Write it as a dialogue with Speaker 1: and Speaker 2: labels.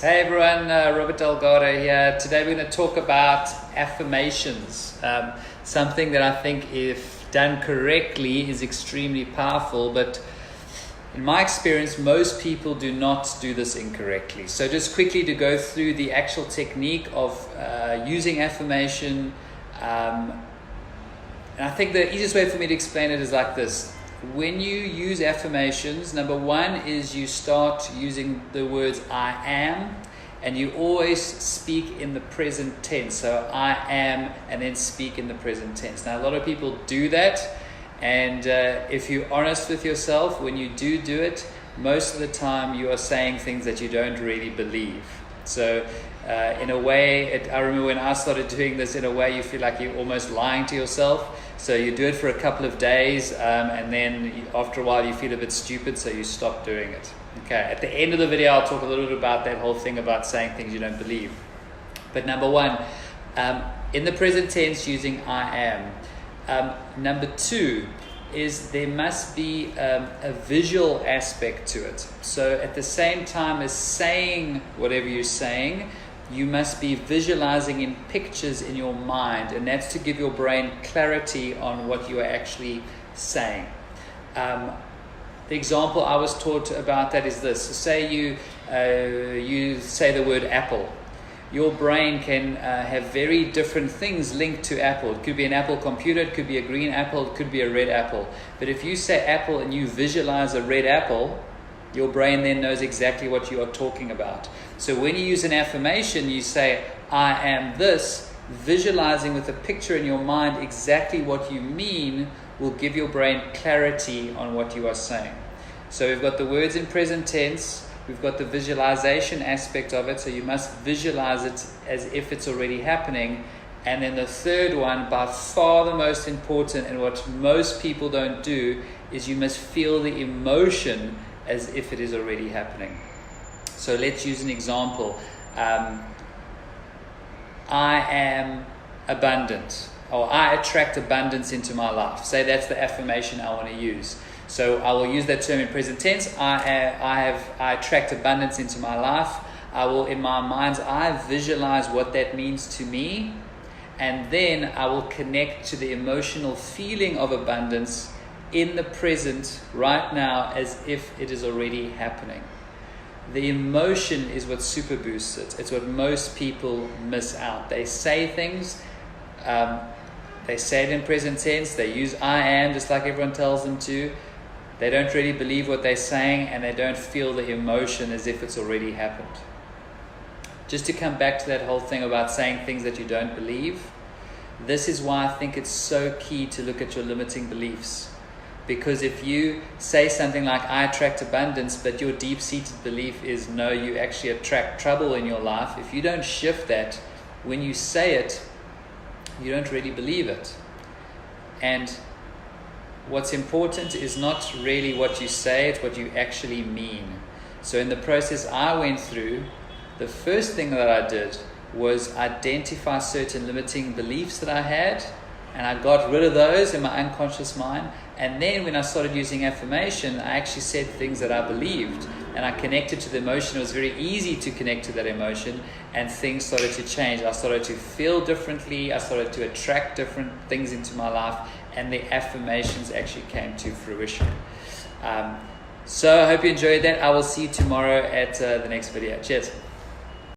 Speaker 1: Hey everyone, Robert Delgado here. Today we're going to talk about affirmations, something that I think if done correctly is extremely powerful, but in my experience most people do not do this incorrectly. So just quickly to go through the actual technique of using affirmation, and I think the easiest way for me to explain it is like this. When you use affirmations, number one is you start using the words I am, and you always speak in the present tense. So I am, and then speak in the present tense. Now a lot of people do that, and if you're honest with yourself, when you do it, most of the time you are saying things that you don't really believe. So in a way, I remember when I started doing this, in a way you feel like you're almost lying to yourself. So you do it for a couple of days, and then after a while you feel a bit stupid, so you stop doing it. Okay, at the end of the video I'll talk a little bit about that whole thing about saying things you don't believe. But number one, in the present tense using I am. Number two is there must be a visual aspect to it. So at the same time as saying whatever you're saying, you must be visualizing in pictures in your mind, and that's to give your brain clarity on what you are actually saying. The example I was taught about that is this. Say you say the word apple. Your brain can have very different things linked to apple. It could be an Apple computer, it could be a green apple, it could be a red apple. But if you say apple and you visualize a red apple, your brain then knows exactly what you are talking about. So when you use an affirmation, you say, I am this, visualizing with a picture in your mind exactly what you mean will give your brain clarity on what you are saying. So we've got the words in present tense, we've got the visualization aspect of it, so you must visualize it as if it's already happening. And then the third one, by far the most important, and what most people don't do, is you must feel the emotion as if it is already happening. So let's use an example. I am abundant, or I attract abundance into my life. Say that's the affirmation I want to use. So I will use that term in present tense. I attract abundance into my life. I will, in my mind's eye, visualize what that means to me, and then I will connect to the emotional feeling of abundance in the present right now as if it is already happening. The emotion is what super boosts it. It's what most people miss out. They say things, they say it in present tense, they use I am just like everyone tells them to. They don't really believe what they're saying, and they don't feel the emotion as if it's already happened. Just to come back to that whole thing about saying things that you don't believe, this is why I think it's so key to look at your limiting beliefs. Because if you say something like, I attract abundance, but your deep-seated belief is, no, you actually attract trouble in your life, if you don't shift that, when you say it, you don't really believe it. And what's important is not really what you say, it's what you actually mean. So in the process I went through, the first thing that I did was identify certain limiting beliefs that I had, and I got rid of those in my unconscious mind. And then when I started using affirmation, I actually said things that I believed, and I connected to the emotion. It was very easy to connect to that emotion, and things started to change. I started to feel differently. I started to attract different things into my life, and the affirmations actually came to fruition. So I hope you enjoyed that. I will see you tomorrow at the next video. Cheers.